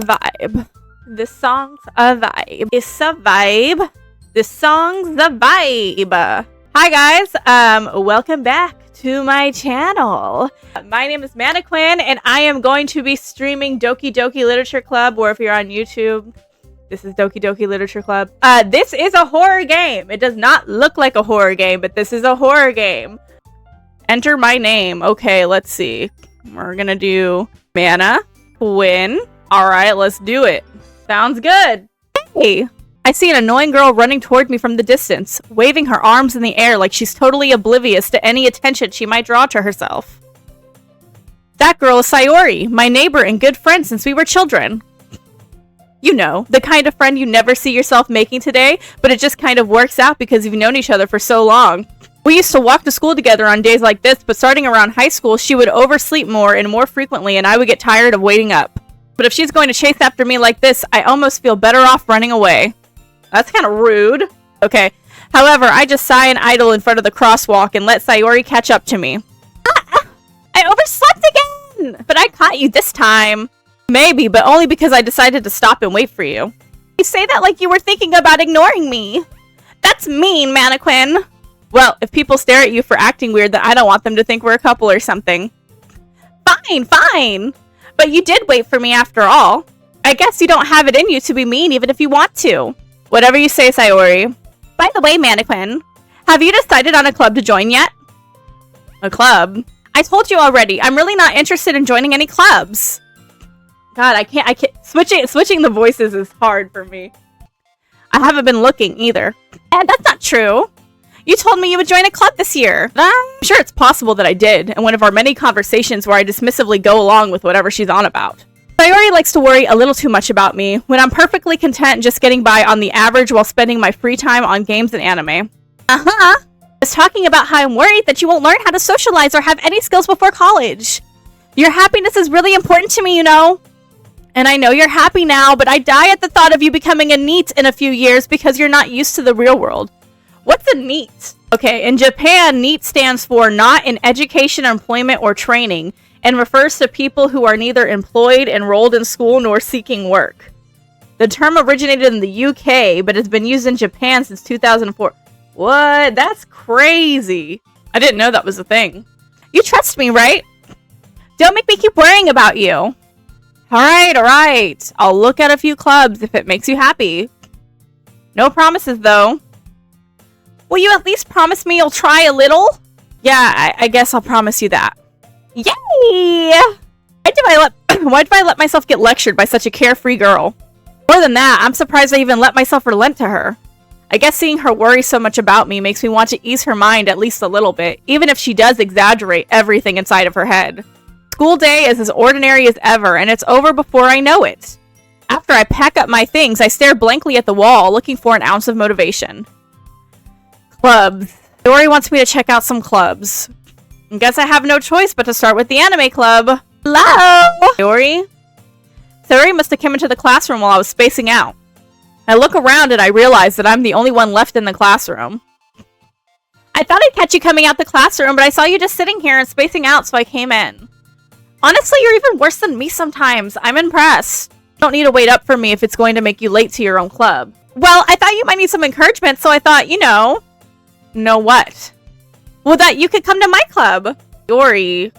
Vibe. This song's a vibe. It's a vibe. This song's the vibe. Hi guys, welcome back to my channel. My name is Mannequin and I am going to be streaming Doki Literature Club, or if you're on YouTube, this is Doki Literature Club. This is a horror game. It does not look like a horror game, but this is a horror game. Enter my name. Okay, let's see. We're gonna do Mana, Quinn. Alright, let's do it. Sounds good. Hey! I see an annoying girl running toward me from the distance, waving her arms in the air like she's totally oblivious to any attention she might draw to herself. That girl is Sayori, my neighbor and good friend since we were children. You know, the kind of friend you never see yourself making today, but it just kind of works out because you've known each other for so long. We used to walk to school together on days like this, but starting around high school, she would oversleep more and more frequently, and I would get tired of waiting up. But if she's going to chase after me like this, I almost feel better off running away. That's kind of rude. Okay. However, I just sigh and idle in front of the crosswalk and let Sayori catch up to me. I overslept again! But I caught you this time. Maybe, but only because I decided to stop and wait for you. You say that like you were thinking about ignoring me. That's mean, Mannequin. Well, if people stare at you for acting weird, then I don't want them to think we're a couple or something. Fine, fine. But you did wait for me after all. I guess you don't have it in you to be mean even if you want to. Whatever you say, Sayori. By the way, Mannequin, have you decided on a club to join yet? A club? I told you already, I'm really not interested in joining any clubs. God, I can't. Switching the voices is hard for me. I haven't been looking either. And that's not true. You told me you would join a club this year. I'm sure it's possible that I did, in one of our many conversations where I dismissively go along with whatever she's on about. Sayori likes to worry a little too much about me, when I'm perfectly content just getting by on the average while spending my free time on games and anime. I was talking about how I'm worried that you won't learn how to socialize or have any skills before college. Your happiness is really important to me, you know. And I know you're happy now, but I die at the thought of you becoming a NEET in a few years because you're not used to the real world. What's a NEET? Okay, in Japan, NEET stands for Not in Education, Employment, or Training, and refers to people who are neither employed, enrolled in school, nor seeking work. The term originated in the UK, but has been used in Japan since 2004. What? That's crazy. I didn't know that was a thing. You trust me, right? Don't make me keep worrying about you. Alright. I'll look at a few clubs if it makes you happy. No promises, though. Will you at least promise me you'll try a little? Yeah, I guess I'll promise you that. Yay! Why did I let myself get lectured by such a carefree girl? More than that, I'm surprised I even let myself relent to her. I guess seeing her worry so much about me makes me want to ease her mind at least a little bit, even if she does exaggerate everything inside of her head. School day is as ordinary as ever, and it's over before I know it. After I pack up my things, I stare blankly at the wall, looking for an ounce of motivation. Clubs. Sayori wants me to check out some clubs. I guess I have no choice but to start with the anime club. Hello? Sayori? Sayori must have come into the classroom while I was spacing out. I look around and I realize that I'm the only one left in the classroom. I thought I'd catch you coming out the classroom, but I saw you just sitting here and spacing out, so I came in. Honestly, you're even worse than me sometimes. I'm impressed. You don't need to wait up for me if it's going to make you late to your own club. Well, I thought you might need some encouragement, so I thought, you know... Know what? Well, that you could come to my club. Sayori.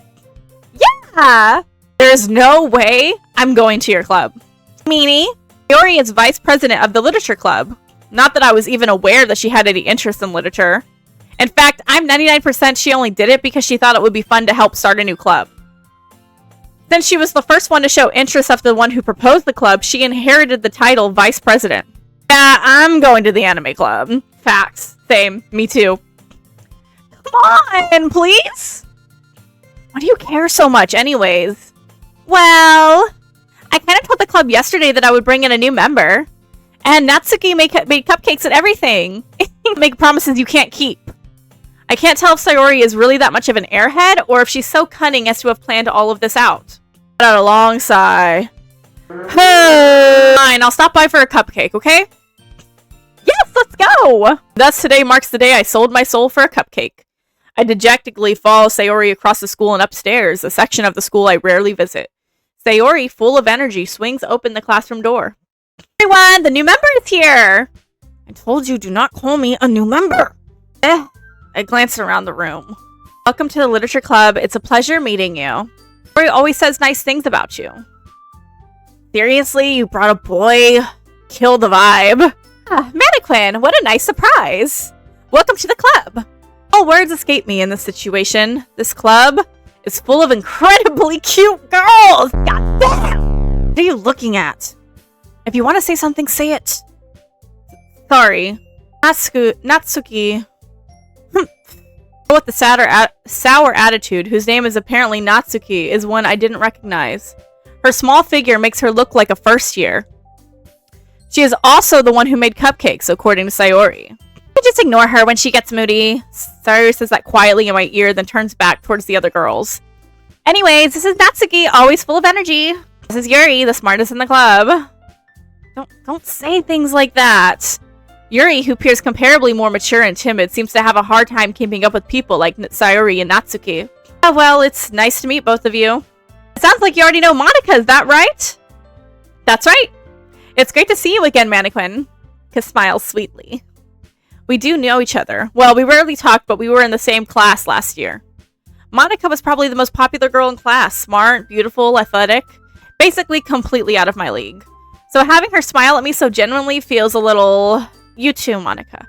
Yeah! There's no way I'm going to your club. Meanie. Sayori is vice president of the literature club. Not that I was even aware that she had any interest in literature. In fact, I'm 99% she only did it because she thought it would be fun to help start a new club. Since she was the first one to show interest after the one who proposed the club, she inherited the title vice president. Yeah, I'm going to the anime club. Facts. Same. Me too. Come on, please? Why do you care so much anyways? Well, I kind of told the club yesterday that I would bring in a new member. And Natsuki made cupcakes and everything. Make promises you can't keep. I can't tell if Sayori is really that much of an airhead or if she's so cunning as to have planned all of this out. Let out a long sigh. Fine, I'll stop by for a cupcake, okay? Yes, let's go! Thus, today marks the day I sold my soul for a cupcake. I dejectedly follow Sayori across the school and upstairs, a section of the school I rarely visit. Sayori, full of energy, swings open the classroom door. Everyone, the new member is here! I told you, do not call me a new member! I glanced around the room. Welcome to the Literature Club. It's a pleasure meeting you. Sayori always says nice things about you. Seriously, you brought a boy? Kill the vibe. Mannequin, what a nice surprise. Welcome to the club. All words escape me in this situation. This club is full of incredibly cute girls. God damn. What are you looking at? If you want to say something, say it. Sorry. Natsuki. With the sour attitude, whose name is apparently Natsuki, is one I didn't recognize. Her small figure makes her look like a first year. She is also the one who made cupcakes, according to Sayori. I just ignore her when she gets moody. Sayori says that quietly in my ear, then turns back towards the other girls. Anyways, this is Natsuki, always full of energy. This is Yuri, the smartest in the club. Don't say things like that. Yuri, who appears comparably more mature and timid, seems to have a hard time keeping up with people like Sayori and Natsuki. Well, it's nice to meet both of you. It sounds like you already know Monika, is that right? That's right. It's great to see you again, Mannequin. Ka smiles sweetly. We do know each other. Well, we rarely talk, but we were in the same class last year. Monika was probably the most popular girl in class. Smart, beautiful, athletic. Basically completely out of my league. So having her smile at me so genuinely feels a little... You too, Monika.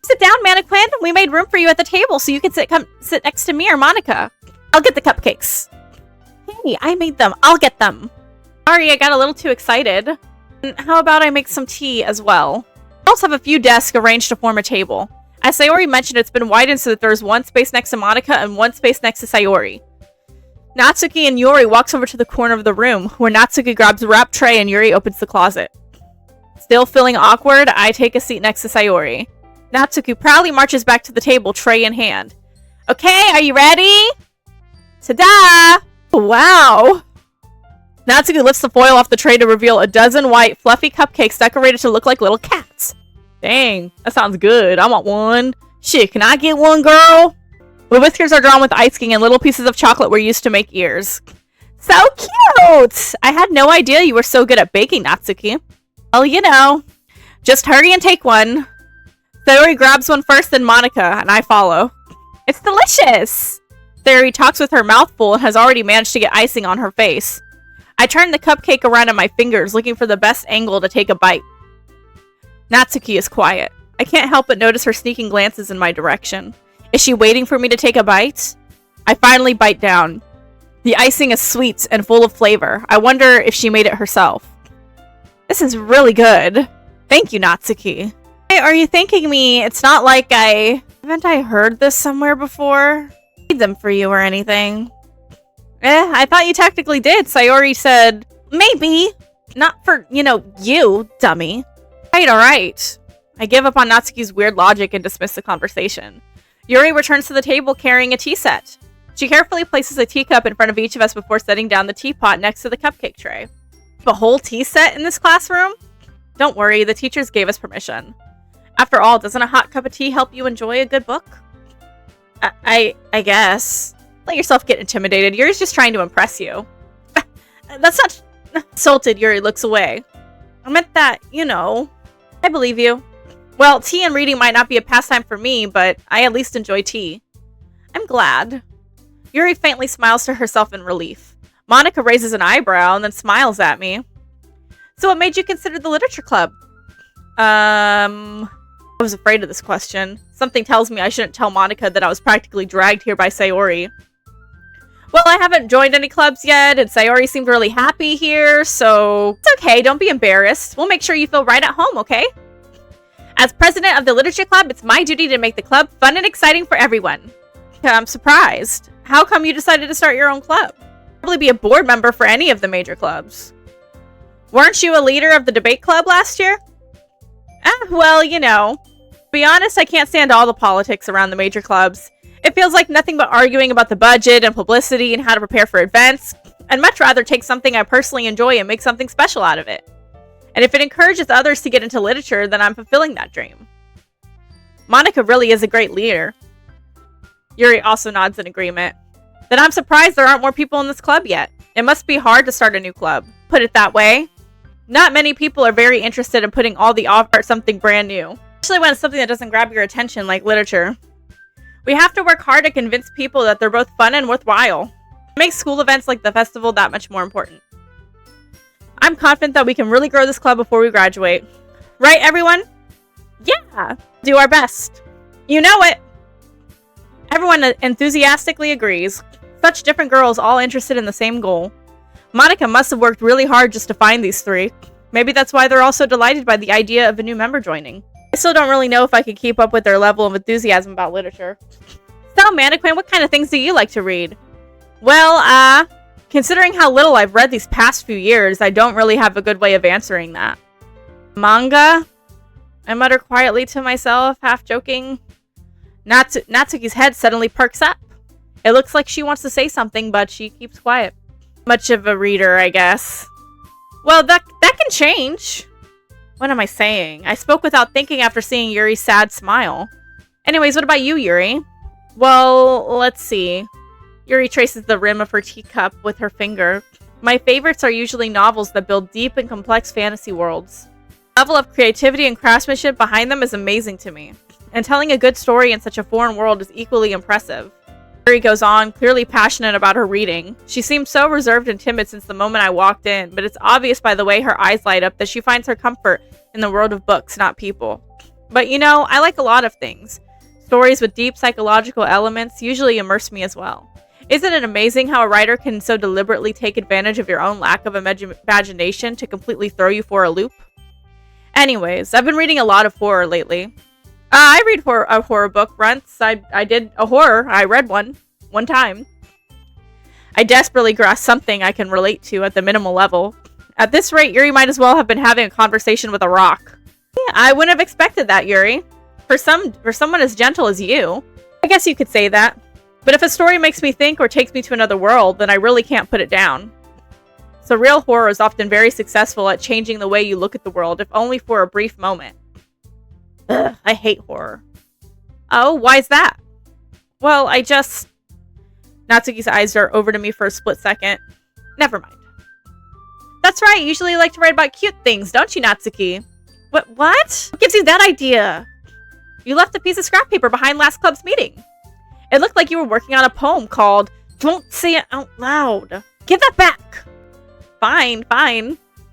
Sit down, Mannequin. We made room for you at the table so you can sit next to me or Monika. I'll get the cupcakes. Hey, I made them. I'll get them. Sorry, I got a little too excited. And how about I make some tea as well? We also have a few desks arranged to form a table. As Sayori mentioned, it's been widened so that there's one space next to Monika and one space next to Sayori. Natsuki and Yuri walks over to the corner of the room, where Natsuki grabs a wrap tray and Yuri opens the closet. Still feeling awkward, I take a seat next to Sayori. Natsuki proudly marches back to the table, tray in hand. Okay, are you ready? Ta-da! Wow! Natsuki lifts the foil off the tray to reveal a dozen white, fluffy cupcakes decorated to look like little cats. Dang, that sounds good. I want one. Shit, can I get one, girl? The whiskers are drawn with icing and little pieces of chocolate were used to make ears. So cute! I had no idea you were so good at baking, Natsuki. Well, you know. Just hurry and take one. Sayori grabs one first, then Monika, and I follow. It's delicious! Sayori talks with her mouth full and has already managed to get icing on her face. I turn the cupcake around in my fingers, looking for the best angle to take a bite. Natsuki is quiet. I can't help but notice her sneaking glances in my direction. Is she waiting for me to take a bite? I finally bite down. The icing is sweet and full of flavor. I wonder if she made it herself. This is really good. Thank you, Natsuki. Hey, are you thanking me? It's not like Haven't I heard this somewhere before? I made them for you or anything. I thought you technically did. Sayori said, maybe. Not for, you, dummy. Alright. I give up on Natsuki's weird logic and dismiss the conversation. Yuri returns to the table carrying a tea set. She carefully places a teacup in front of each of us before setting down the teapot next to the cupcake tray. A whole tea set in this classroom? Don't worry, the teachers gave us permission. After all, doesn't a hot cup of tea help you enjoy a good book? I guess. Let yourself get intimidated. Yuri's just trying to impress you. That's not... Insulted, Yuri looks away. I meant that, I believe you. Well, tea and reading might not be a pastime for me, but I at least enjoy tea. I'm glad. Yuri faintly smiles to herself in relief. Monika raises an eyebrow and then smiles at me. So what made you consider the literature club? I was afraid of this question. Something tells me I shouldn't tell Monika that I was practically dragged here by Sayori. Well, I haven't joined any clubs yet, and Sayori seemed really happy here, so... It's okay, don't be embarrassed. We'll make sure you feel right at home, okay? As president of the literature club, it's my duty to make the club fun and exciting for everyone. I'm surprised. How come you decided to start your own club? Probably be a board member for any of the major clubs. Weren't you a leader of the debate club last year? Well, To be honest, I can't stand all the politics around the major clubs. It feels like nothing but arguing about the budget and publicity and how to prepare for events. I'd much rather take something I personally enjoy and make something special out of it. And if it encourages others to get into literature, then I'm fulfilling that dream. Monika really is a great leader. Yuri also nods in agreement. Then I'm surprised there aren't more people in this club yet. It must be hard to start a new club. Put it that way. Not many people are very interested in putting all the effort into something brand new, especially when it's something that doesn't grab your attention like literature. We have to work hard to convince people that they're both fun and worthwhile. It makes school events like the festival that much more important. I'm confident that we can really grow this club before we graduate. Right, everyone? Yeah! Do our best. You know it! Everyone enthusiastically agrees. Such different girls all interested in the same goal. Monica must have worked really hard just to find these three. Maybe that's why they're all so delighted by the idea of a new member joining. I still don't really know if I could keep up with their level of enthusiasm about literature. So, Mannequin, what kind of things do you like to read? Well, considering how little I've read these past few years, I don't really have a good way of answering that. Manga? I mutter quietly to myself, half joking. Natsuki's head suddenly perks up. It looks like she wants to say something, but she keeps quiet. Much of a reader, I guess. Well, that can change. What am I saying? I spoke without thinking after seeing Yuri's sad smile. Anyways, what about you, Yuri? Well, let's see. Yuri traces the rim of her teacup with her finger. My favorites are usually novels that build deep and complex fantasy worlds. The level of creativity and craftsmanship behind them is amazing to me. And telling a good story in such a foreign world is equally impressive. Yuri goes on, clearly passionate about her reading. She seems so reserved and timid since the moment I walked in, but it's obvious by the way her eyes light up that she finds her comfort in the world of books, not people. But you know, I like a lot of things. Stories with deep psychological elements usually immerse me as well. Isn't it amazing how a writer can so deliberately take advantage of your own lack of imagination to completely throw you for a loop? Anyways, I've been reading a lot of horror lately. I read a horror book once. I did a horror. I read one time. I desperately grasp something I can relate to at the minimal level. At this rate, Yuri might as well have been having a conversation with a rock. Yeah, I wouldn't have expected that, Yuri. For someone as gentle as you. I guess you could say that. But if a story makes me think or takes me to another world, then I really can't put it down. So real horror is often very successful at changing the way you look at the world, if only for a brief moment. Ugh, I hate horror. Oh, why's that? Well, Natsuki's eyes dart over to me for a split second. Never mind. That's right, you usually like to write about cute things, don't you, Natsuki? What? What gives you that idea? You left a piece of scrap paper behind last club's meeting. It looked like you were working on a poem called Don't Say It Out Loud. Give that back. Fine.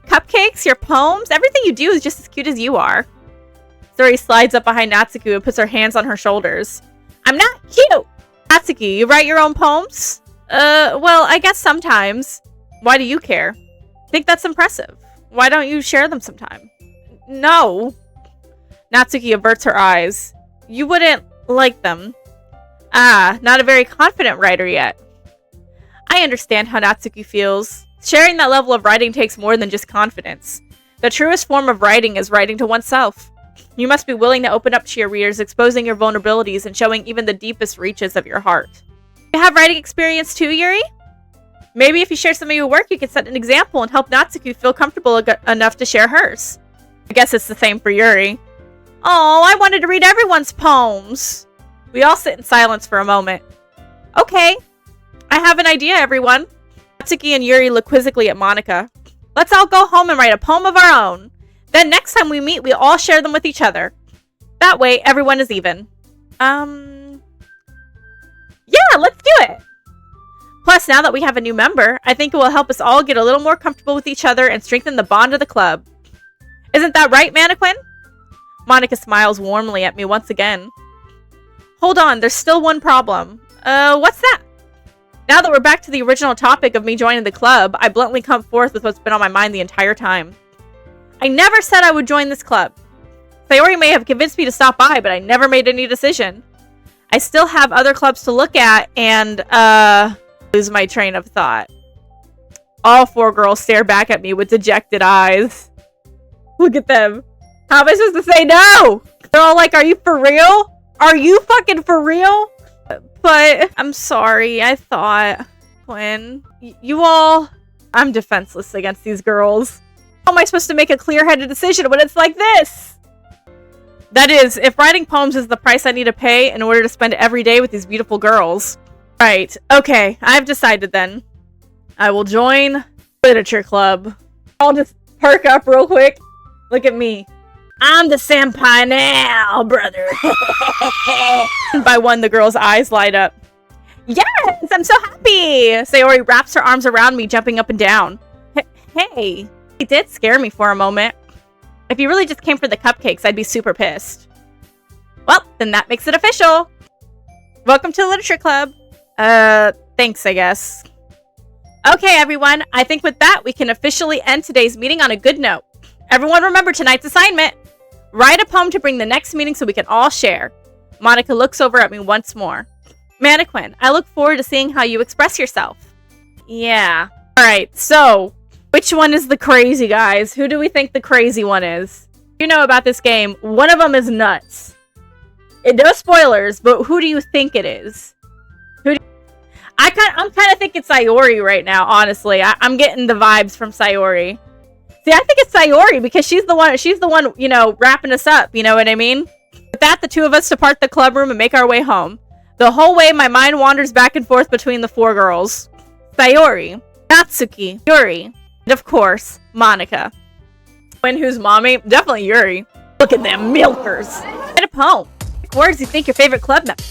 Cupcakes, your poems, everything you do is just as cute as you are. Suri slides up behind Natsuki and puts her hands on her shoulders. I'm not cute! Natsuki, you write your own poems? Well, I guess sometimes. Why do you care? Think that's impressive. Why don't you share them sometime? No. Natsuki averts her eyes. You wouldn't like them. Ah, not a very confident writer yet. I understand how Natsuki feels. Sharing that level of writing takes more than just confidence. The truest form of writing is writing to oneself. You must be willing to open up to your readers, exposing your vulnerabilities and showing even the deepest reaches of your heart. You have writing experience too, Yuri? Maybe if you share some of your work, you can set an example and help Natsuki feel comfortable enough to share hers. I guess it's the same for Yuri. Oh, I wanted to read everyone's poems. We all sit in silence for a moment. Okay, I have an idea, everyone. Natsuki and Yuri look quizzically at Monica. Let's all go home and write a poem of our own. Then next time we meet, we all share them with each other. That way, everyone is even. Yeah, let's do it. Plus, now that we have a new member, I think it will help us all get a little more comfortable with each other and strengthen the bond of the club. Isn't that right, Mannequin? Monica smiles warmly at me once again. Hold on, there's still one problem. What's that? Now that we're back to the original topic of me joining the club, I bluntly come forth with what's been on my mind the entire time. I never said I would join this club. Sayori may have convinced me to stop by, but I never made any decision. I still have other clubs to look at and, lose my train of thought. All four girls stare back at me with dejected eyes. Look at them. How am I supposed to say no? They're all like, are you for real? Are you fucking for real? But I'm sorry, I thought, Quinn, you all... I'm defenseless against these girls. How am I supposed to make a clear-headed decision when it's like this? That is, if writing poems is the price I need to pay in order to spend every day with these beautiful girls. Right, okay, I've decided then. I will join literature club. I'll just perk up real quick. Look at me. I'm the senpai now, brother. By one, the girl's eyes light up. Yes, I'm so happy. Sayori wraps her arms around me, jumping up and down. Hey, it did scare me for a moment. If you really just came for the cupcakes, I'd be super pissed. Well, then that makes it official. Welcome to the literature club. Thanks, I guess. Okay, everyone. I think with that, we can officially end today's meeting on a good note. Everyone remember tonight's assignment. Write a poem to bring the next meeting so we can all share. Monica looks over at me once more. Mannequin, I look forward to seeing how you express yourself. Yeah. Alright, so, which one is the crazy, guys? Who do we think the crazy one is? You know about this game, one of them is nuts. No spoilers, but who do you think it is? I'm kind of thinking Sayori right now, honestly. I'm getting the vibes from Sayori. See, I think it's Sayori because she's the one, you know, wrapping us up, you know what I mean? With that, the two of us depart the club room and make our way home. The whole way, my mind wanders back and forth between the four girls. Sayori, Natsuki, Yuri, and of course, Monica. When who's mommy? Definitely Yuri. Look at them milkers. Write a poem. Words you think your favorite club member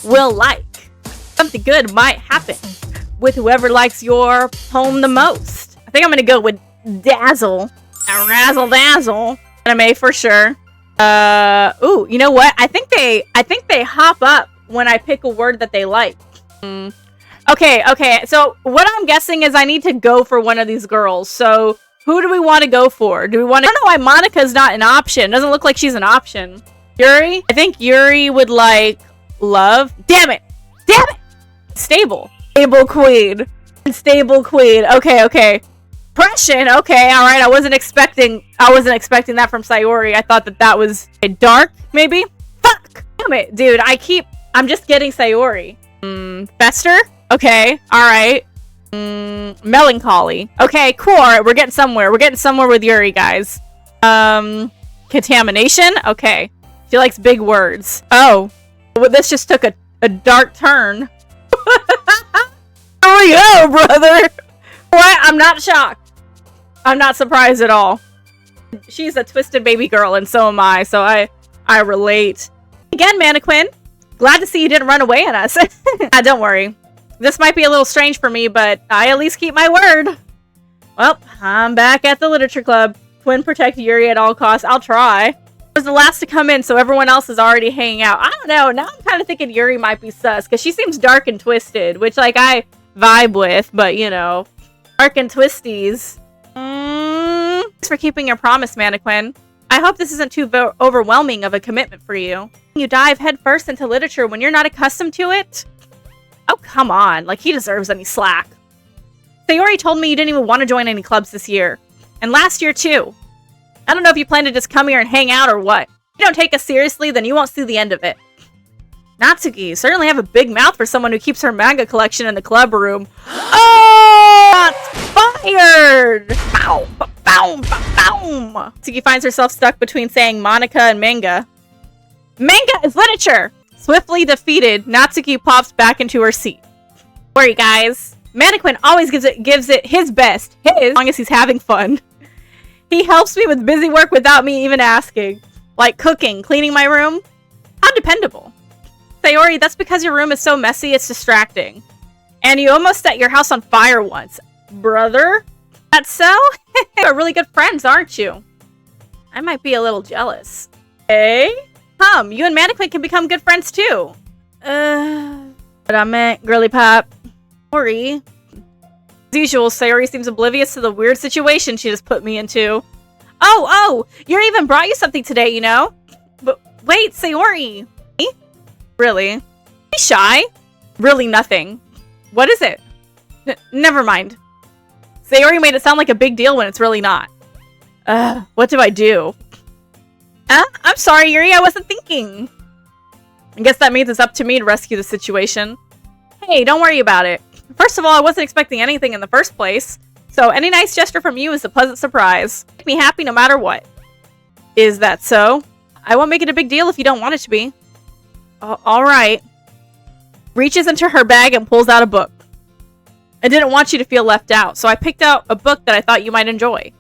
will like. Something good might happen with whoever likes your poem the most. I think I'm gonna go with Dazzle. Razzle Dazzle. Anime for sure. Ooh, you know what? I think they hop up when I pick a word that they like. Okay. So what I'm guessing is I need to go for one of these girls. So who do we want to go for? Do we want to? I don't know why Monica's not an option. Doesn't look like she's an option. Yuri? I think Yuri would like love. Damn it! Stable queen. Okay. Depression. Okay, all right. I wasn't expecting that from Sayori. I thought that was a dark, maybe. Fuck. Damn it, dude. I'm just getting Sayori. Fester. Okay. All right. Melancholy. Okay. Cool. All right. We're getting somewhere. With Yuri, guys. Contamination. Okay. She likes big words. Oh, well, this just took a dark turn. Here we go, brother. What? I'm not shocked. I'm not surprised at all. She's a twisted baby girl, and so am I. So I relate. Again, Mannequin. Glad to see you didn't run away on us. Don't worry. This might be a little strange for me, but I at least keep my word. Well, I'm back at the literature club. Twin protect Yuri at all costs. I'll try. I was the last to come in, so everyone else is already hanging out. I don't know. Now I'm kind of thinking Yuri might be sus, because she seems dark and twisted, which, like, I vibe with, but, you know, dark and twisties. Thanks for keeping your promise, Mannequin. I hope this isn't too overwhelming of a commitment for you. You dive headfirst into literature when you're not accustomed to it? Oh, come on. Like, he deserves any slack. Sayori told me you didn't even want to join any clubs this year. And last year, too. I don't know if you plan to just come here and hang out or what. If you don't take us seriously, then you won't see the end of it. Natsuki, you certainly have a big mouth for someone who keeps her manga collection in the club room. Oh! That's fired! Bow, bow, bow. Natsuki finds herself stuck between saying Monica and manga. Manga is literature! Swiftly defeated, Natsuki pops back into her seat. Don't worry, guys. Mannequin always gives it his best. As long as he's having fun. He helps me with busy work without me even asking. Like cooking, cleaning my room. How dependable. Sayori, that's because your room is so messy, it's distracting. And you almost set your house on fire once. Brother? That's so? You're really good friends, aren't you? I might be a little jealous. Hey? Come, you and Mannequin can become good friends too. But I meant, girly pop. Sorry. As usual, Sayori seems oblivious to the weird situation she just put me into. Oh, Yuri even brought you something today, you know? But wait, Sayori. Me? Really? Be shy? Really nothing. What is it? Never mind. Sayori made it sound like a big deal when it's really not. What do I do? I'm sorry, Yuri, I wasn't thinking. I guess that means it's up to me to rescue the situation. Hey, don't worry about it. First of all, I wasn't expecting anything in the first place, so any nice gesture from you is a pleasant surprise. Make me happy no matter what. Is that so? I won't make it a big deal if you don't want it to be. Alright. Reaches into her bag and pulls out a book. I didn't want you to feel left out, so I picked out a book that I thought you might enjoy.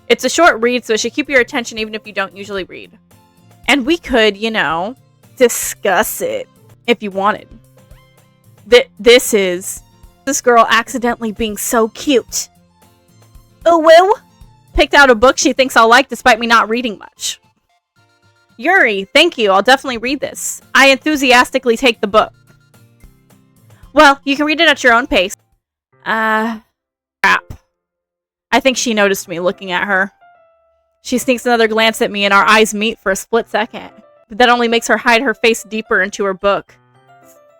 It's a short read, so it should keep your attention even if you don't usually read. And we could, you know, discuss it if you wanted. This is this girl accidentally being so cute. Oh, well, picked out a book she thinks I'll like despite me not reading much. Yuri, thank you. I'll definitely read this. I enthusiastically take the book. Well, you can read it at your own pace. Crap. I think she noticed me looking at her. She sneaks another glance at me and our eyes meet for a split second. But that only makes her hide her face deeper into her book.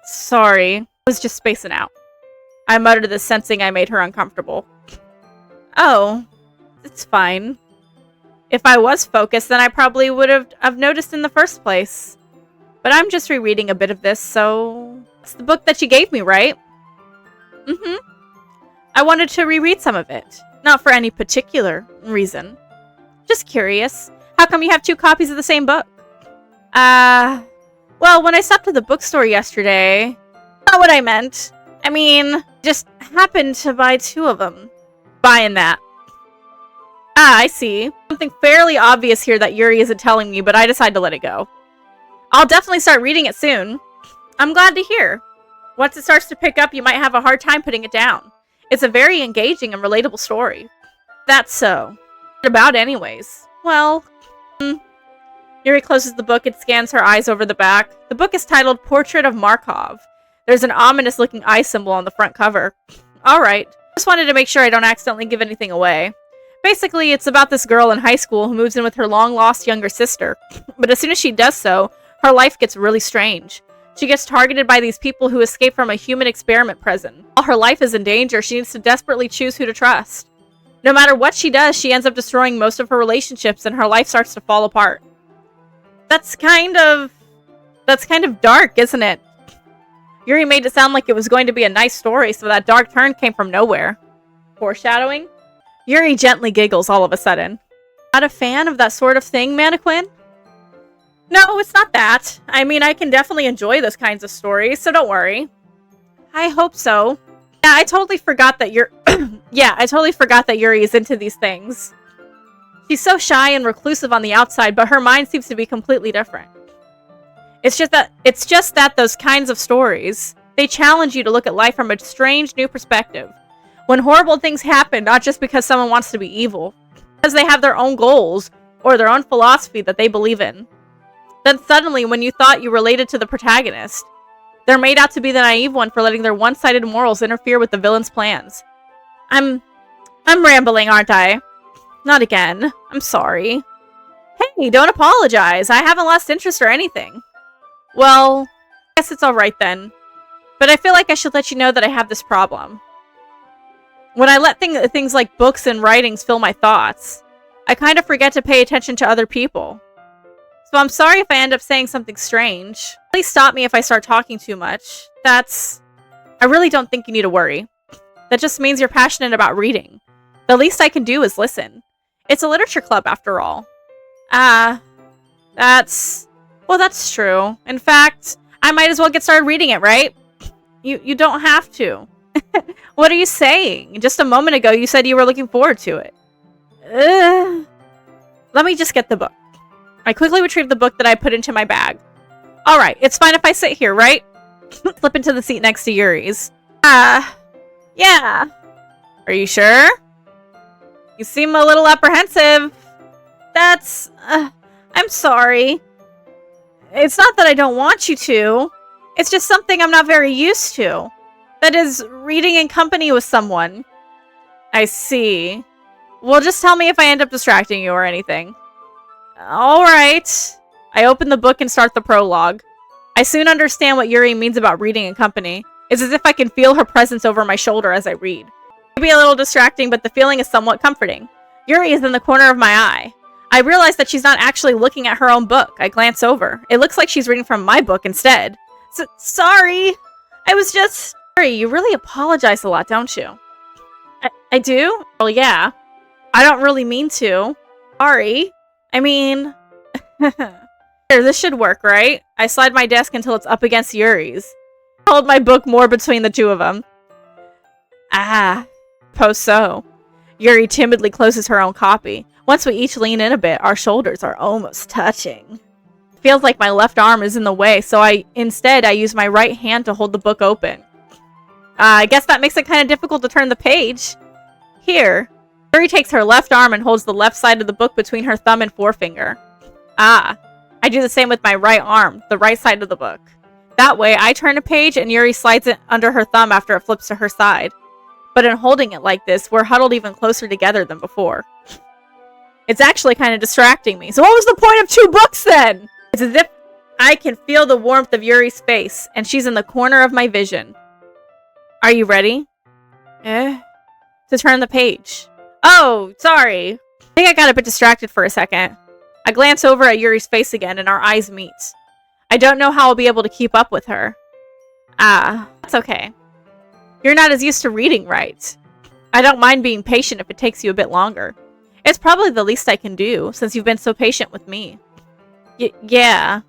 Sorry. I was just spacing out. I muttered this, sensing I made her uncomfortable. Oh, it's fine. If I was focused, then I probably would have noticed in the first place. But I'm just rereading a bit of this, so... It's the book that you gave me, right? Mm-hmm. I wanted to reread some of it. Not for any particular reason. Just curious. How come you have 2 copies of the same book? Well, when I stopped at the bookstore yesterday... Not what I meant. I mean, just happened to buy 2 of them. Buying that. Ah, I see. Something fairly obvious here that Yuri isn't telling me, but I decided to let it go. I'll definitely start reading it soon. I'm glad to hear. Once it starts to pick up, you might have a hard time putting it down. It's a very engaging and relatable story. That's so. What about anyways? Well, Yuri closes the book and scans her eyes over the back. The book is titled Portrait of Markov. There's an ominous-looking eye symbol on the front cover. Alright. Just wanted to make sure I don't accidentally give anything away. Basically, it's about this girl in high school who moves in with her long-lost younger sister. But as soon as she does so, her life gets really strange. She gets targeted by these people who escape from a human experiment prison. While her life is in danger, she needs to desperately choose who to trust. No matter what she does, she ends up destroying most of her relationships and her life starts to fall apart. That's kind of dark, isn't it? Yuri made it sound like it was going to be a nice story, so that dark turn came from nowhere. Foreshadowing? Yuri gently giggles all of a sudden. Not a fan of that sort of thing, Mannequin? No, it's not that. I mean, I can definitely enjoy those kinds of stories, so don't worry. I hope so. Yeah, I totally forgot that Yuri is into these things. She's so shy and reclusive on the outside, but her mind seems to be completely different. It's just that those kinds of stories, they challenge you to look at life from a strange new perspective. When horrible things happen, not just because someone wants to be evil, because they have their own goals or their own philosophy that they believe in. Then suddenly, when you thought you related to the protagonist, they're made out to be the naive one for letting their one-sided morals interfere with the villain's plans. I'm rambling, aren't I? Not again. I'm sorry. Hey, don't apologize. I haven't lost interest or anything. Well, I guess it's alright then. But I feel like I should let you know that I have this problem. When I let things like books and writings fill my thoughts, I kind of forget to pay attention to other people. So I'm sorry if I end up saying something strange. Please stop me if I start talking too much. I really don't think you need to worry. That just means you're passionate about reading. The least I can do is listen. It's a literature club after all. That's true. In fact, I might as well get started reading it, right? You don't have to. What are you saying? Just a moment ago, you said you were looking forward to it. Let me just get the book. I quickly retrieved the book that I put into my bag. Alright, it's fine if I sit here, right? Slip into the seat next to Yuri's. Yeah. Are you sure? You seem a little apprehensive. I'm sorry. It's not that I don't want you to. It's just something I'm not very used to. That is, reading in company with someone. I see. Well, just tell me if I end up distracting you or anything. Alright. I open the book and start the prologue. I soon understand what Yuri means about reading in company. It's as if I can feel her presence over my shoulder as I read. It may be a little distracting, but the feeling is somewhat comforting. Yuri is in the corner of my eye. I realize that she's not actually looking at her own book. I glance over. It looks like she's reading from my book instead. Sorry. I was just... Sorry, you really apologize a lot, don't you? I do? Well, yeah. I don't really mean to. Sorry. I mean... Here, this should work, right? I slide my desk until it's up against Yuri's. I hold my book more between the two of them. Ah, suppose so. Yuri timidly closes her own copy. Once we each lean in a bit, our shoulders are almost touching. It feels like my left arm is in the way, so instead I use my right hand to hold the book open. I guess that makes it kind of difficult to turn the page. Here. Yuri takes her left arm and holds the left side of the book between her thumb and forefinger. Ah, I do the same with my right arm, the right side of the book. That way, I turn a page and Yuri slides it under her thumb after it flips to her side. But in holding it like this, we're huddled even closer together than before. It's actually kind of distracting me. So what was the point of 2 books then? It's as if I can feel the warmth of Yuri's face, and she's in the corner of my vision. Are you ready? To turn the page. Oh, sorry. I think I got a bit distracted for a second. I glance over at Yuri's face again, and our eyes meet. I don't know how I'll be able to keep up with her. Ah, that's okay. You're not as used to reading right. I don't mind being patient if it takes you a bit longer. It's probably the least I can do, since you've been so patient with me. Yeah.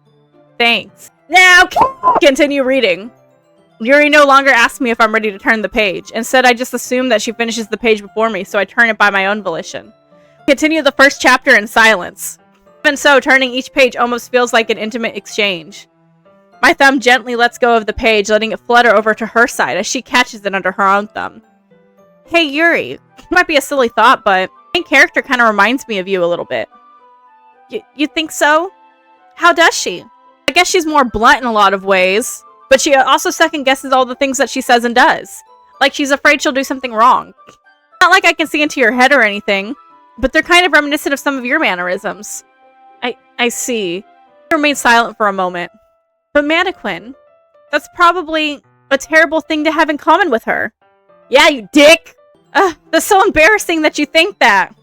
Thanks. Now, continue reading. Yuri no longer asks me if I'm ready to turn the page. Instead, I just assume that she finishes the page before me, so I turn it by my own volition. Continue the first chapter in silence. Even so, turning each page almost feels like an intimate exchange. My thumb gently lets go of the page, letting it flutter over to her side as she catches it under her own thumb. Hey, Yuri. It might be a silly thought, but the main character kind of reminds me of you a little bit. You think so? How does she? I guess she's more blunt in a lot of ways, but she also second-guesses all the things that she says and does. Like she's afraid she'll do something wrong. Not like I can see into your head or anything, but they're kind of reminiscent of some of your mannerisms. I see. I remained silent for a moment. But Mannequin, that's probably a terrible thing to have in common with her. Yeah, you dick! That's so embarrassing that you think that.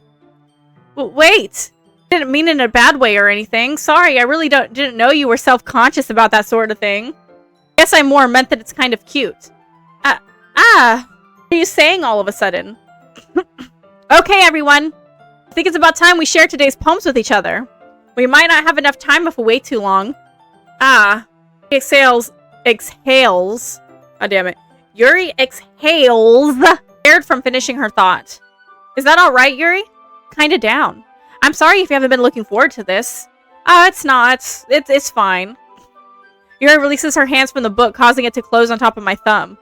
Wait! I didn't mean it in a bad way or anything. Sorry, I really didn't know you were self-conscious about that sort of thing. Guess I more meant that it's kind of cute. What are you saying all of a sudden? Okay, everyone. I think it's about time we share today's poems with each other. We might not have enough time if we wait too long. Exhales. Oh, damn it. Yuri exhales, scared from finishing her thought. Is that alright, Yuri? Kinda down. I'm sorry if you haven't been looking forward to this. It's not. It's fine. Yuri releases her hands from the book, causing it to close on top of my thumb.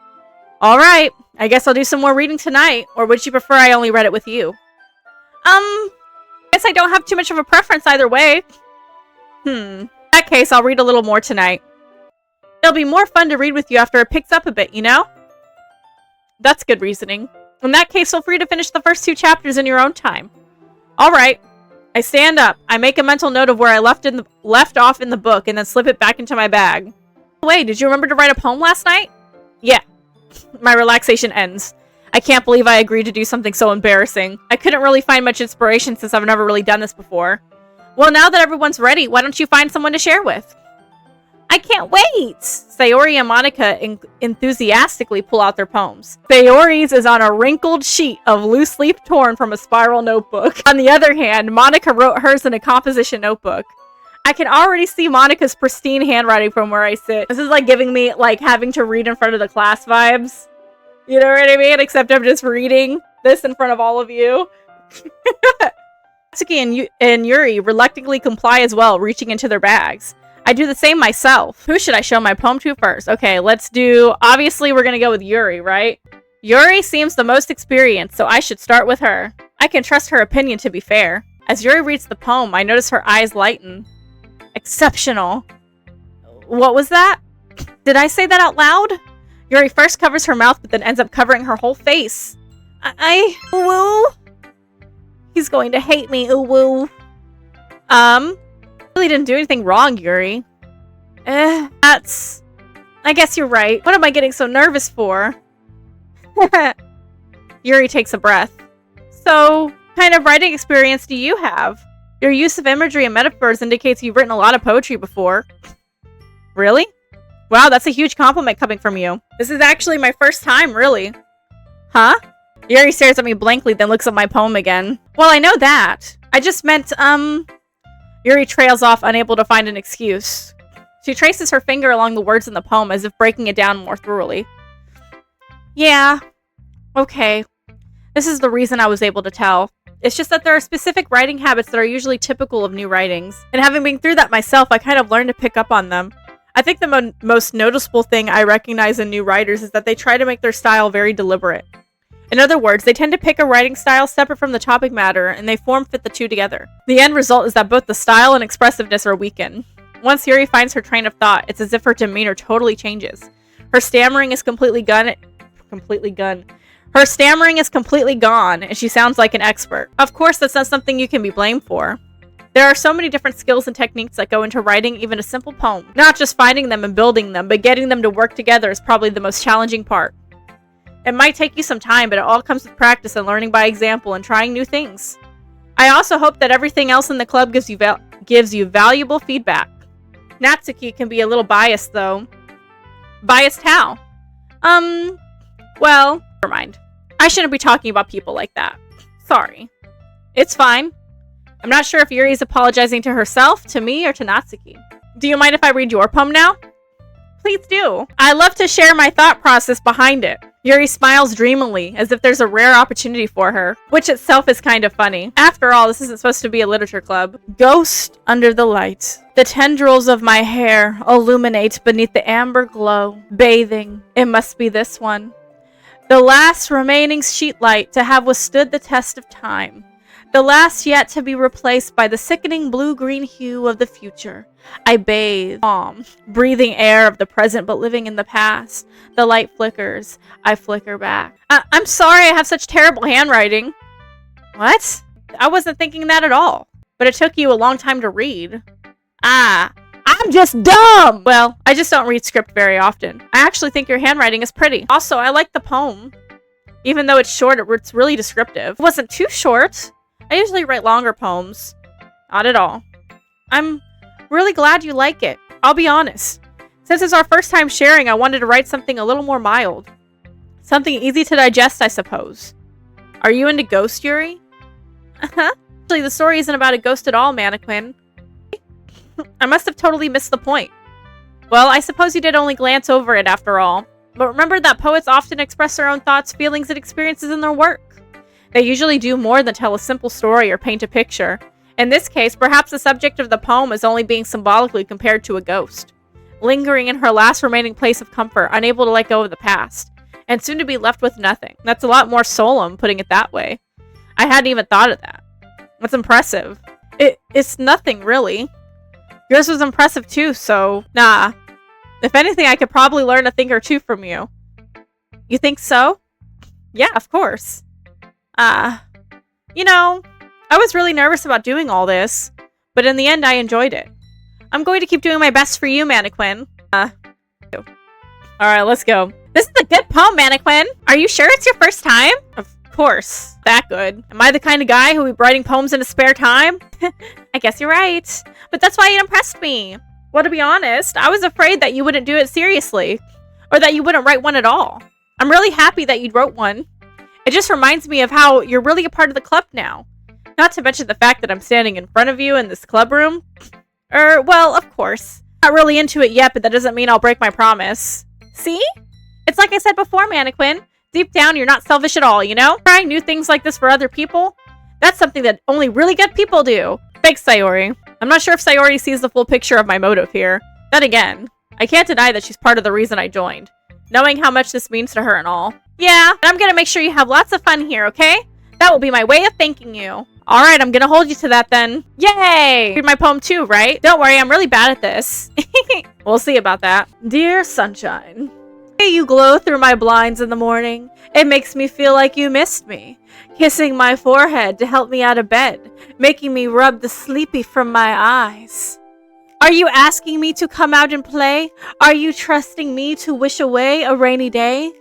Alright, I guess I'll do some more reading tonight, or would you prefer I only read it with you? Guess I don't have too much of a preference either way. In that case, I'll read a little more tonight. It'll be more fun to read with you after it picks up a bit, you know? That's good reasoning. In that case, feel free to finish the first 2 chapters in your own time. Alright. I stand up. I make a mental note of where I left off in the book and then slip it back into my bag. By the way, did you remember to write a poem last night? Yeah. My relaxation ends. I can't believe I agreed to do something so embarrassing. I couldn't really find much inspiration since I've never really done this before. Well, now that everyone's ready, why don't you find someone to share with? I can't wait! Sayori and Monica enthusiastically pull out their poems. Sayori's is on a wrinkled sheet of loose leaf torn from a spiral notebook. On the other hand, Monica wrote hers in a composition notebook. I can already see Monica's pristine handwriting from where I sit. This is like giving me like having to read in front of the class vibes. You know what I mean? Except I'm just reading this in front of all of you. Natsuki and Yuri reluctantly comply as well, reaching into their bags. I do the same myself. Who should I show my poem to first? Okay, let's do... Obviously, we're gonna go with Yuri, right? Yuri seems the most experienced, so I should start with her. I can trust her opinion, to be fair. As Yuri reads the poem, I notice her eyes lighten. Exceptional. What was that? Did I say that out loud? Yuri first covers her mouth, but then ends up covering her whole face. Woo? He's going to hate me, woo. Really didn't do anything wrong, Yuri. That's... I guess you're right. What am I getting so nervous for? Yuri takes a breath. So, what kind of writing experience do you have? Your use of imagery and metaphors indicates you've written a lot of poetry before. Really? Wow, that's a huge compliment coming from you. This is actually my first time, really. Huh? Yuri stares at me blankly, then looks at my poem again. Well, I know that. I just meant, Yuri trails off, unable to find an excuse. She traces her finger along the words in the poem as if breaking it down more thoroughly. Yeah. Okay, this is the reason I was able to tell. It's just that there are specific writing habits that are usually typical of new writings. And having been through that myself, I kind of learned to pick up on them. I think the most noticeable thing I recognize in new writers is that they try to make their style very deliberate. In other words, they tend to pick a writing style separate from the topic matter, and they form-fit the two together. The end result is that both the style and expressiveness are weakened. Once Yuri finds her train of thought, it's as if her demeanor totally changes. Her stammering is completely gone. Her stammering is completely gone, and she sounds like an expert. Of course, that's not something you can be blamed for. There are so many different skills and techniques that go into writing even a simple poem. Not just finding them and building them, but getting them to work together is probably the most challenging part. It might take you some time, but it all comes with practice and learning by example and trying new things. I also hope that everything else in the club gives you valuable feedback. Natsuki can be a little biased, though. Biased how? Well, never mind. I shouldn't be talking about people like that. Sorry. It's fine. I'm not sure if Yuri is apologizing to herself, to me, or to Natsuki. Do you mind if I read your poem now? Please do. I love to share my thought process behind it. Yuri smiles dreamily, as if there's a rare opportunity for her, which itself is kind of funny. After all, this isn't supposed to be a literature club. Ghost under the light. The tendrils of my hair illuminate beneath the amber glow. Bathing. It must be this one. The last remaining sheet light to have withstood the test of time. The last yet to be replaced by the sickening blue-green hue of the future. I bathe, calm, breathing air of the present but living in the past. The light flickers. I flicker back. I'm sorry I have such terrible handwriting. What? I wasn't thinking that at all. But it took you a long time to read. I'm just dumb! Well, I just don't read script very often. I actually think your handwriting is pretty. Also, I like the poem. Even though it's short, it's really descriptive. It wasn't too short. I usually write longer poems. Not at all. I'm really glad you like it. I'll be honest. Since it's our first time sharing, I wanted to write something a little more mild. Something easy to digest, I suppose. Are you into ghosts, Yuri? Actually, the story isn't about a ghost at all, Mannequin. I must have totally missed the point. Well, I suppose you did only glance over it after all. But remember that poets often express their own thoughts, feelings, and experiences in their work. They usually do more than tell a simple story or paint a picture. In this case, perhaps the subject of the poem is only being symbolically compared to a ghost, lingering in her last remaining place of comfort, unable to let go of the past, and soon to be left with nothing. That's a lot more solemn, putting it that way. I hadn't even thought of that. That's impressive. It's nothing, really. Yours was impressive too, so nah. If anything, I could probably learn a thing or two from you. You think so? Yeah, of course. You know, I was really nervous about doing all this, but in the end, I enjoyed it. I'm going to keep doing my best for you, Mannequin. Alright, let's go. This is a good poem, Mannequin. Are you sure it's your first time? Of course. That good. Am I the kind of guy who will be writing poems in his spare time? I guess you're right. But that's why it impressed me. Well, to be honest, I was afraid that you wouldn't do it seriously. Or that you wouldn't write one at all. I'm really happy that you wrote one. It just reminds me of how you're really a part of the club now. Not to mention the fact that I'm standing in front of you in this club room. Well, of course. Not really into it yet, but that doesn't mean I'll break my promise. See? It's like I said before, Mannequin. Deep down, you're not selfish at all, you know? Trying new things like this for other people? That's something that only really good people do. Thanks, Sayori. I'm not sure if Sayori sees the full picture of my motive here. Then again, I can't deny that she's part of the reason I joined. Knowing how much this means to her and all. Yeah, and I'm gonna make sure you have lots of fun here, okay? That will be my way of thanking you. Alright, I'm gonna hold you to that then. Yay! Read my poem too, right? Don't worry, I'm really bad at this. We'll see about that. Dear Sunshine. You glow through my blinds in the morning. It makes me feel like you missed me. Kissing my forehead to help me out of bed. Making me rub the sleepy from my eyes. Are you asking me to come out and play? Are you trusting me to wish away a rainy day?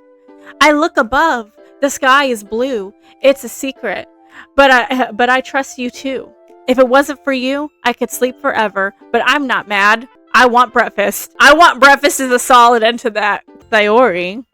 I look above. The sky is blue. It's a secret. But I trust you too. If it wasn't for you, I could sleep forever. But I'm not mad. I want breakfast. I want breakfast is a solid end to that. Sayori.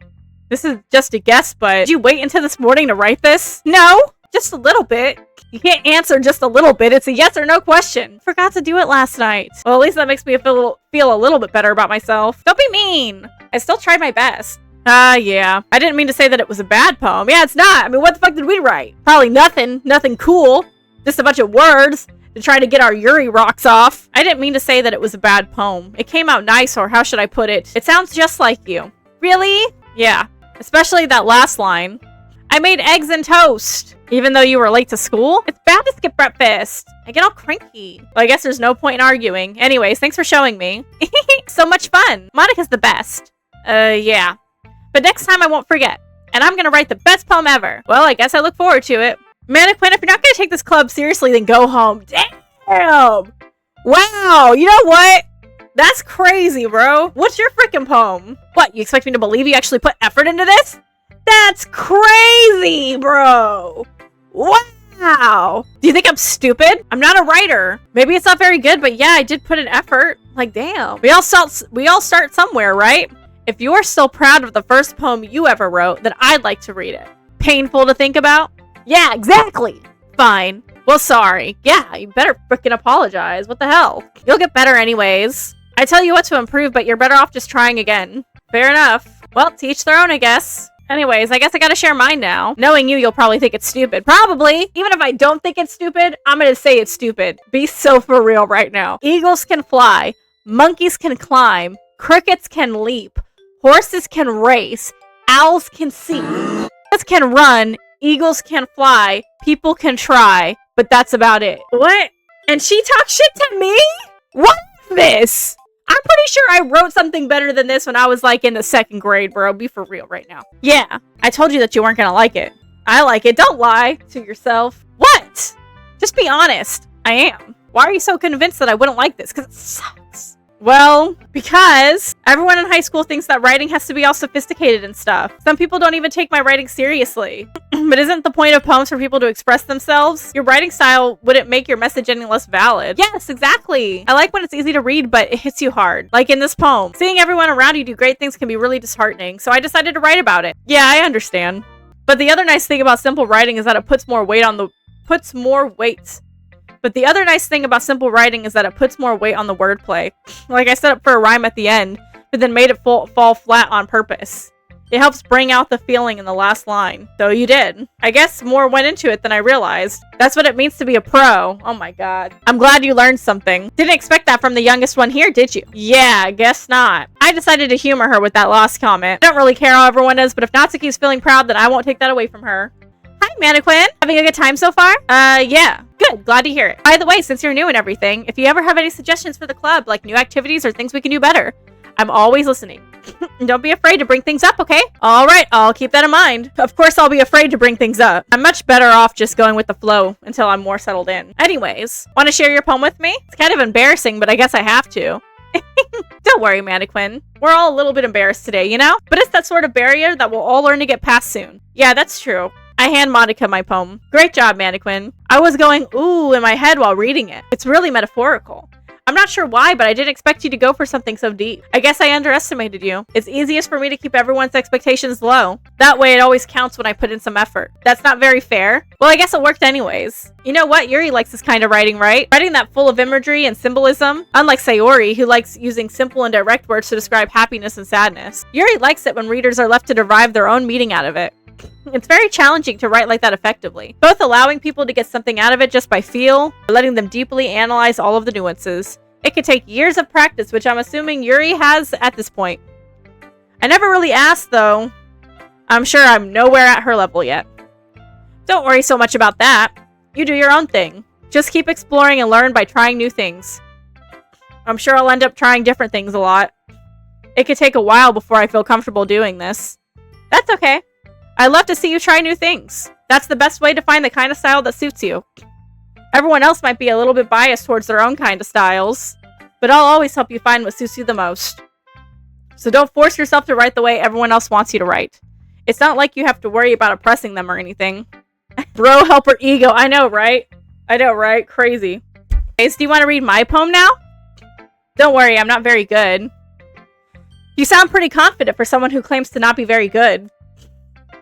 This is just a guess, but did you wait until this morning to write this? No, just a little bit. You can't answer just a little bit. It's a yes or no question. Forgot to do it last night. Well, at least that makes me feel a little bit better about myself. Don't be mean. I still tried my best. Yeah. I didn't mean to say that it was a bad poem. Yeah, it's not. I mean, what the fuck did we write? Probably nothing. Nothing cool. Just a bunch of words to try to get our Yuri rocks off. I didn't mean to say that it was a bad poem. It came out nice, or how should I put it? It sounds just like you. Really? Yeah. Especially that last line. I made eggs and toast, even though you were late to school. It's bad to skip breakfast. I get all cranky. Well, I guess there's no point in arguing. Anyways, thanks for showing me. So much fun. Monica's the best. Yeah. But next time I won't forget. And I'm gonna write the best poem ever. Well, I guess I look forward to it. Mannequin, if you're not gonna take this club seriously, then go home. Damn! Wow, you know what? That's crazy, bro. What's your freaking poem? What, you expect me to believe you actually put effort into this? That's crazy, bro. Wow. Do you think I'm stupid? I'm not a writer. Maybe it's not very good, but yeah, I did put an effort. Like, damn. We all start somewhere, right? If you're still proud of the first poem you ever wrote, then I'd like to read it. Painful to think about? Yeah, exactly. Fine. Well, sorry. Yeah, you better frickin' apologize. What the hell? You'll get better anyways. I tell you what to improve, but you're better off just trying again. Fair enough. Well, to each their own, I guess. Anyways, I guess I gotta share mine now. Knowing you'll probably think it's stupid. Probably. Even if I don't think it's stupid, I'm gonna say it's stupid. Be so for real right now. Eagles can fly. Monkeys can climb. Crickets can leap. Horses can race. Owls can see. Birds can run. Eagles can fly. People can try. But that's about it. What? And she talks shit to me? What is this? I'm pretty sure I wrote something better than this when I was like in the 2nd grade, bro. Be for real right now. Yeah, I told you that you weren't gonna like it. I like it. Don't lie to yourself. What? Just be honest. I am. Why are you so convinced that I wouldn't like this? Because it sucks. Well, because everyone in high school thinks that writing has to be all sophisticated and stuff. Some people don't even take my writing seriously. But isn't the point of poems for people to express themselves? Your writing style wouldn't make your message any less valid. Yes, exactly. I like when it's easy to read, but it hits you hard. Like in this poem. Seeing everyone around you do great things can be really disheartening, so I decided to write about it. Yeah, I understand. But the other nice thing about simple writing is that it puts more weight on the wordplay. Like I set up for a rhyme at the end, but then made it fall flat on purpose. It helps bring out the feeling in the last line. So you did. I guess more went into it than I realized. That's what it means to be a pro. Oh my god. I'm glad you learned something. Didn't expect that from the youngest one here, did you? Yeah, guess not. I decided to humor her with that last comment. I don't really care how everyone is, but if Natsuki's feeling proud, then I won't take that away from her. Hi, Mannequin. Having a good time so far? Yeah. Good. Glad to hear it. By the way, since you're new and everything, if you ever have any suggestions for the club, like new activities or things we can do better, I'm always listening. Don't be afraid to bring things up, okay? Alright, I'll keep that in mind. Of course, I'll be afraid to bring things up. I'm much better off just going with the flow until I'm more settled in. Anyways, want to share your poem with me? It's kind of embarrassing, but I guess I have to. Don't worry, Mannequin. We're all a little bit embarrassed today, you know? But it's that sort of barrier that we'll all learn to get past soon. Yeah, that's true. I hand Monica my poem. Great job, Mannequin. I was going, ooh, in my head while reading it. It's really metaphorical. I'm not sure why, but I didn't expect you to go for something so deep. I guess I underestimated you. It's easiest for me to keep everyone's expectations low. That way it always counts when I put in some effort. That's not very fair. Well, I guess it worked anyways. You know what? Yuri likes this kind of writing, right? Writing that full of imagery and symbolism. Unlike Sayori, who likes using simple and direct words to describe happiness and sadness. Yuri likes it when readers are left to derive their own meaning out of it. It's very challenging to write like that effectively. Both allowing people to get something out of it just by feel, or letting them deeply analyze all of the nuances. It could take years of practice, which I'm assuming Yuri has at this point. I never really asked, though. I'm sure I'm nowhere at her level yet. Don't worry so much about that. You do your own thing. Just keep exploring and learn by trying new things. I'm sure I'll end up trying different things a lot. It could take a while before I feel comfortable doing this. That's okay. I love to see you try new things. That's the best way to find the kind of style that suits you. Everyone else might be a little bit biased towards their own kind of styles, but I'll always help you find what suits you the most. So don't force yourself to write the way everyone else wants you to write. It's not like you have to worry about oppressing them or anything. Bro, helper ego. I know, right? I know, right? Crazy. Okay, so do you want to read my poem now? Don't worry, I'm not very good. You sound pretty confident for someone who claims to not be very good.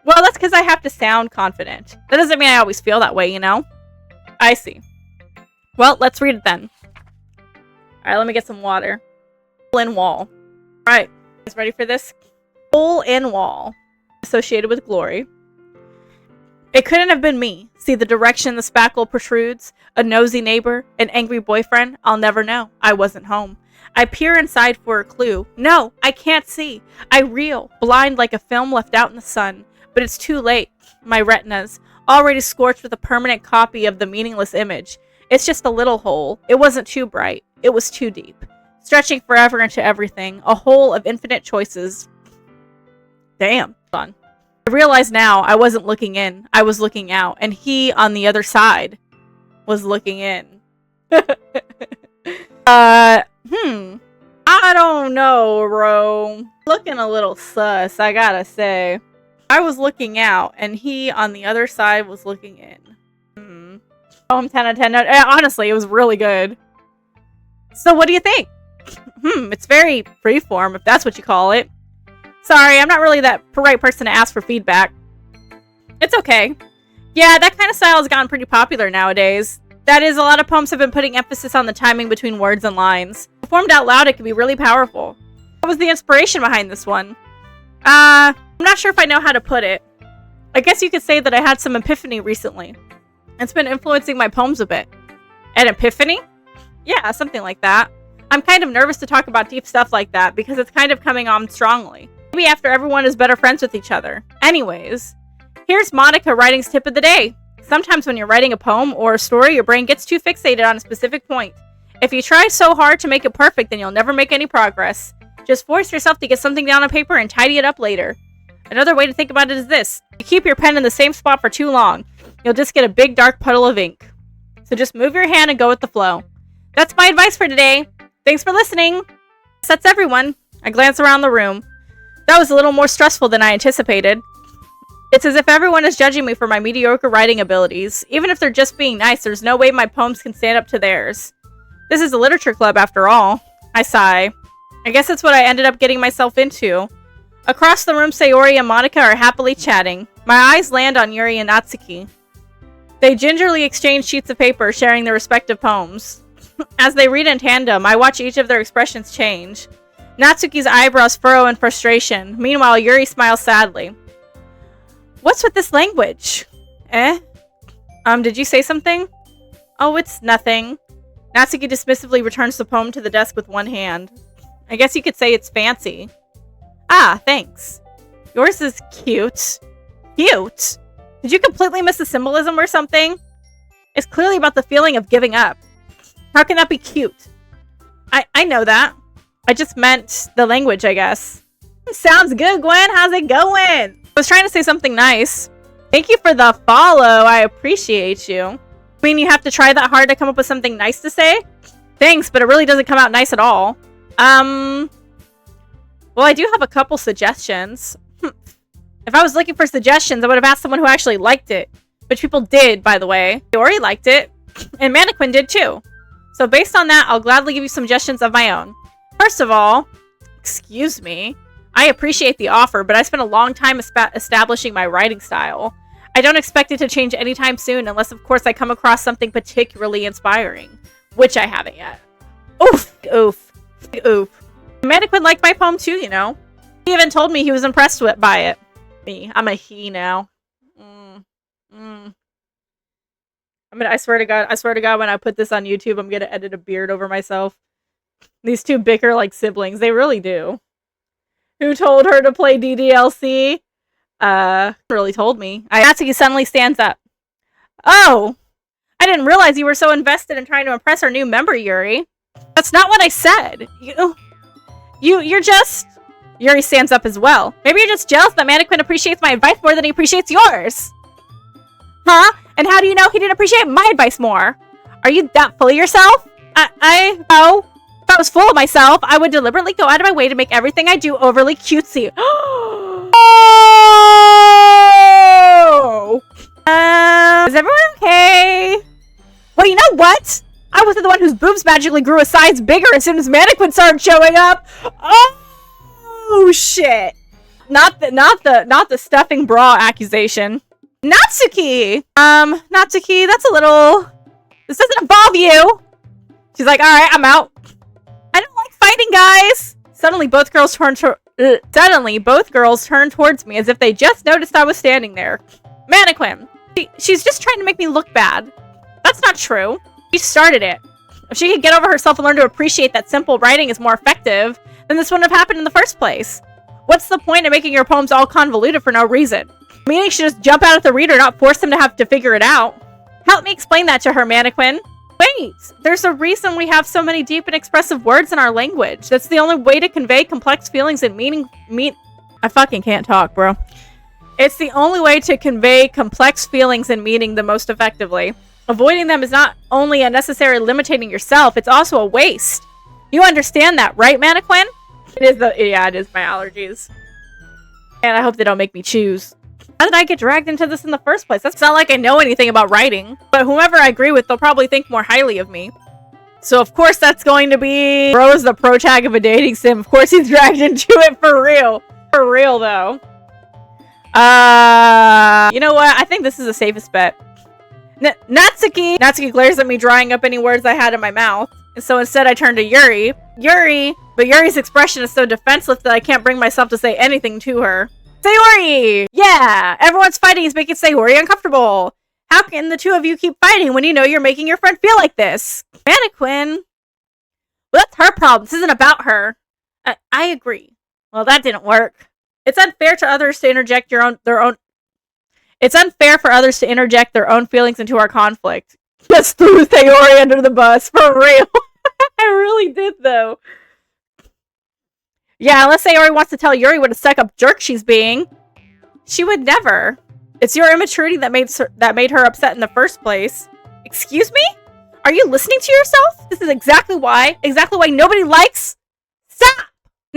Well, that's because I have to sound confident. That doesn't mean I always feel that way, you know? I see. Well, let's read it then. Alright, let me get some water. Wall. Alright, guys ready for this? Hole in wall. Associated with glory. It couldn't have been me. See the direction the spackle protrudes? A nosy neighbor? An angry boyfriend? I'll never know. I wasn't home. I peer inside for a clue. No, I can't see. I reel, blind like a film left out in the sun. But it's too late. My retinas, already scorched with a permanent copy of the meaningless image. It's just a little hole. It wasn't too bright. It was too deep. Stretching forever into everything. A hole of infinite choices. Damn. Fun. I realize now I wasn't looking in. I was looking out. And he, on the other side, was looking in. I don't know, bro. Looking a little sus, I gotta say. I was looking out, and he, on the other side, was looking in. I'm 10 out of 10. Honestly, it was really good. So what do you think? It's very freeform, if that's what you call it. Sorry, I'm not really that right person to ask for feedback. It's okay. Yeah, that kind of style has gotten pretty popular nowadays. That is, a lot of poems have been putting emphasis on the timing between words and lines. Performed out loud, it can be really powerful. What was the inspiration behind this one? I'm not sure if I know how to put it. I guess you could say that I had some epiphany recently. It's been influencing my poems a bit. An epiphany? Yeah, something like that. I'm kind of nervous to talk about deep stuff like that because it's kind of coming on strongly. Maybe after everyone is better friends with each other. Anyways, here's Monica writing's tip of the day. Sometimes when you're writing a poem or a story, your brain gets too fixated on a specific point. If you try so hard to make it perfect, then you'll never make any progress. Just force yourself to get something down on paper and tidy it up later. Another way to think about it is this. If you keep your pen in the same spot for too long, you'll just get a big dark puddle of ink. So just move your hand and go with the flow. That's my advice for today. Thanks for listening. That's everyone. I glance around the room. That was a little more stressful than I anticipated. It's as if everyone is judging me for my mediocre writing abilities. Even if they're just being nice, there's no way my poems can stand up to theirs. This is a literature club after all. I sigh. I guess that's what I ended up getting myself into. Across the room, Sayori and Monica are happily chatting. My eyes land on Yuri and Natsuki. They gingerly exchange sheets of paper, sharing their respective poems. As they read in tandem, I watch each of their expressions change. Natsuki's eyebrows furrow in frustration. Meanwhile, Yuri smiles sadly. What's with this language? Did you say something? Oh, it's nothing. Natsuki dismissively returns the poem to the desk with one hand. I guess you could say it's fancy. Ah, thanks. Yours is cute. Cute? Did you completely miss the symbolism or something? It's clearly about the feeling of giving up. How can that be cute? I know that. I just meant the language, I guess. Sounds good, Gwen. How's it going? I was trying to say something nice. Thank you for the follow. I appreciate you. I mean, you have to try that hard to come up with something nice to say? Thanks, but it really doesn't come out nice at all. Well, I do have a couple suggestions. If I was looking for suggestions, I would have asked someone who actually liked it. Which people did, by the way. Dory liked it. And Mannequin did too. So based on that, I'll gladly give you suggestions of my own. First of all, excuse me. I appreciate the offer, but I spent a long time establishing my writing style. I don't expect it to change anytime soon, unless of course I come across something particularly inspiring. Which I haven't yet. Oof. Oof. Oof. Mannequin liked my poem too, you know. He even told me he was impressed by it. Me. I'm a he now. I swear to God, when I put this on YouTube, I'm gonna edit a beard over myself. These two bicker like siblings. They really do. Who told her to play DDLC? Really told me. Natsuki suddenly stands up. Oh! I didn't realize you were so invested in trying to impress our new member, Yuri. That's not what I said. You're just... Yuri stands up as well. Maybe you're just jealous that Mannequin appreciates my advice more than he appreciates yours. Huh? And how do you know he didn't appreciate my advice more? Are you that full of yourself? No. If I was full of myself, I would deliberately go out of my way to make everything I do overly cutesy. Oh! Is everyone okay? Well, you know what? I wasn't the one whose boobs magically grew a size bigger as soon as Mannequin started showing up. Oh shit! Not the stuffing bra accusation. Natsuki! Natsuki, that's a little... This doesn't involve you! She's like, alright, I'm out. I don't like fighting, guys! Suddenly, both girls turn Suddenly, both girls turned towards me as if they just noticed I was standing there. Mannequin. She's just trying to make me look bad. That's not true. She started it. If she could get over herself and learn to appreciate that simple writing is more effective, then this wouldn't have happened in the first place. What's the point of making your poems all convoluted for no reason? Meaning should just jump out at the reader, not force them to have to figure it out. Help me explain that to her, Mannequin. Wait, there's a reason we have so many deep and expressive words in our language. That's the only way to convey complex feelings and meaning. I fucking can't talk, bro. It's the only way to convey complex feelings and meaning the most effectively. Avoiding them is not only unnecessary limiting yourself, it's also a waste. You understand that, right, Mannequin? It is my allergies. And I hope they don't make me choose. How did I get dragged into this in the first place? That's not like I know anything about writing. But whomever I agree with, they'll probably think more highly of me. So of course that's going to be... Bro's the pro tag of a dating sim. Of course he's dragged into it for real. For real, though. You know what? I think this is the safest bet. Natsuki! Natsuki glares at me, drying up any words I had in my mouth. And so instead I turn to Yuri. But Yuri's expression is so defenseless that I can't bring myself to say anything to her. Sayori! Yeah! Everyone's fighting is making Sayori uncomfortable. How can the two of you keep fighting when you know you're making your friend feel like this? Mannequin! Well, that's her problem. This isn't about her. I agree. Well, that didn't work. It's unfair to others to interject It's unfair for others to interject their own feelings into our conflict. Just threw Sayori under the bus, for real. I really did, though. Yeah, unless Sayori wants to tell Yuri what a stuck-up jerk she's being. She would never. It's your immaturity that made her upset in the first place. Excuse me? Are you listening to yourself? This is exactly why nobody likes... Stop!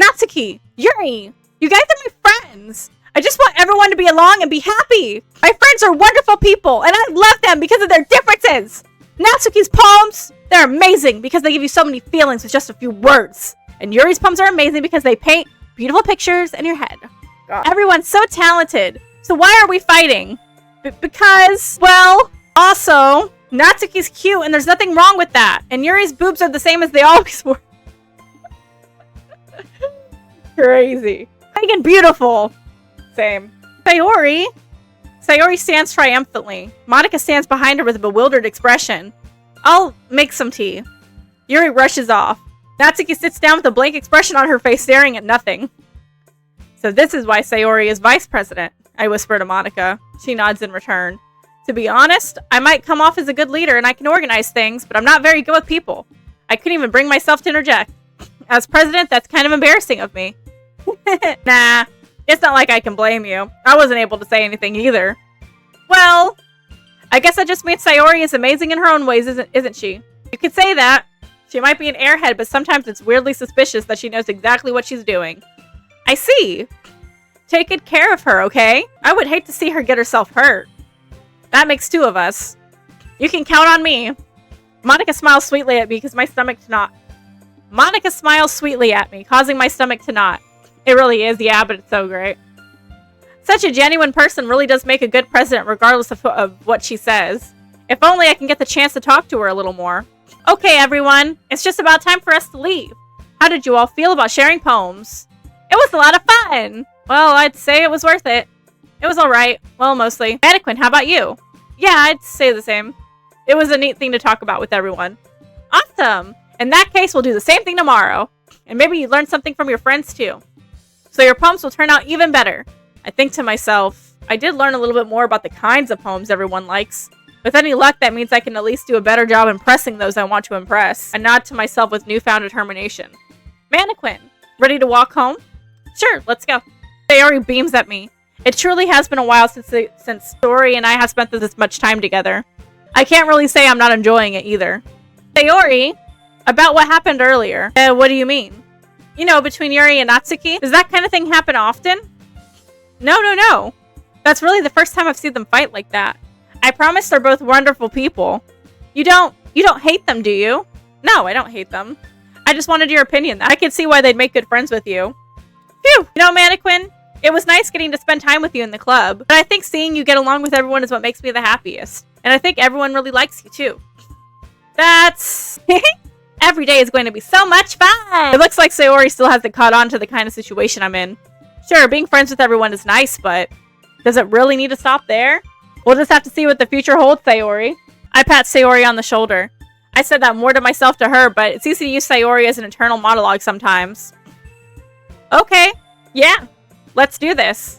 Natsuki! Yuri! You guys are my friends! I just want everyone to be along and be happy! My friends are wonderful people, and I love them because of their differences! Natsuki's poems, they're amazing because they give you so many feelings with just a few words. And Yuri's poems are amazing because they paint beautiful pictures in your head. God. Everyone's so talented. So why are we fighting? Because, well, also, Natsuki's cute and there's nothing wrong with that. And Yuri's boobs are the same as they always were. Crazy. Big and beautiful. Same. Sayori stands triumphantly. Monica stands behind her with a bewildered expression. I'll make some tea. Yuri rushes off. Natsuki sits down with a blank expression on her face, staring at nothing. So this is why Sayori is vice president, I whisper to Monica. She nods in return. To be honest, I might come off as a good leader and I can organize things, but I'm not very good with people. I couldn't even bring myself to interject. As president, that's kind of embarrassing of me. Nah, it's not like I can blame you. I wasn't able to say anything either. Well, I guess that just means Sayori is amazing in her own ways, isn't she? You could say that. She might be an airhead, but sometimes it's weirdly suspicious that she knows exactly what she's doing. I see. Take good care of her, okay? I would hate to see her get herself hurt. That makes two of us. You can count on me. Monica smiles sweetly at me because my stomach to knot. Monica smiles sweetly at me, causing my stomach to knot. It really is, yeah, but it's so great. Such a genuine person really does make a good president regardless of what she says. If only I can get the chance to talk to her a little more. Okay, everyone. It's just about time for us to leave. How did you all feel about sharing poems? It was a lot of fun. Well, I'd say it was worth it. It was alright. Well, mostly. Mannequin, how about you? Yeah, I'd say the same. It was a neat thing to talk about with everyone. Awesome. In that case, we'll do the same thing tomorrow. And maybe you learn something from your friends too. So your poems will turn out even better. I think to myself, I did learn a little bit more about the kinds of poems everyone likes. With any luck, that means I can at least do a better job impressing those I want to impress. I nod to myself with newfound determination. Mannequin, ready to walk home? Sure, let's go. Sayori beams at me. It truly has been a while since Sayori and I have spent this much time together. I can't really say I'm not enjoying it either. Sayori, about what happened earlier. What do you mean? You know, between Yuri and Natsuki? Does that kind of thing happen often? No. That's really the first time I've seen them fight like that. I promise they're both wonderful people. You don't hate them, do you? No, I don't hate them. I just wanted your opinion. I could see why they'd make good friends with you. Phew! You know, Mannequin, it was nice getting to spend time with you in the club, but I think seeing you get along with everyone is what makes me the happiest. And I think everyone really likes you, too. That's... Every day is going to be so much fun! It looks like Sayori still hasn't caught on to the kind of situation I'm in. Sure, being friends with everyone is nice, but does it really need to stop there? We'll just have to see what the future holds, Sayori. I pat Sayori on the shoulder. I said that more to myself to her, but it's easy to use Sayori as an internal monologue sometimes. Okay, yeah, let's do this.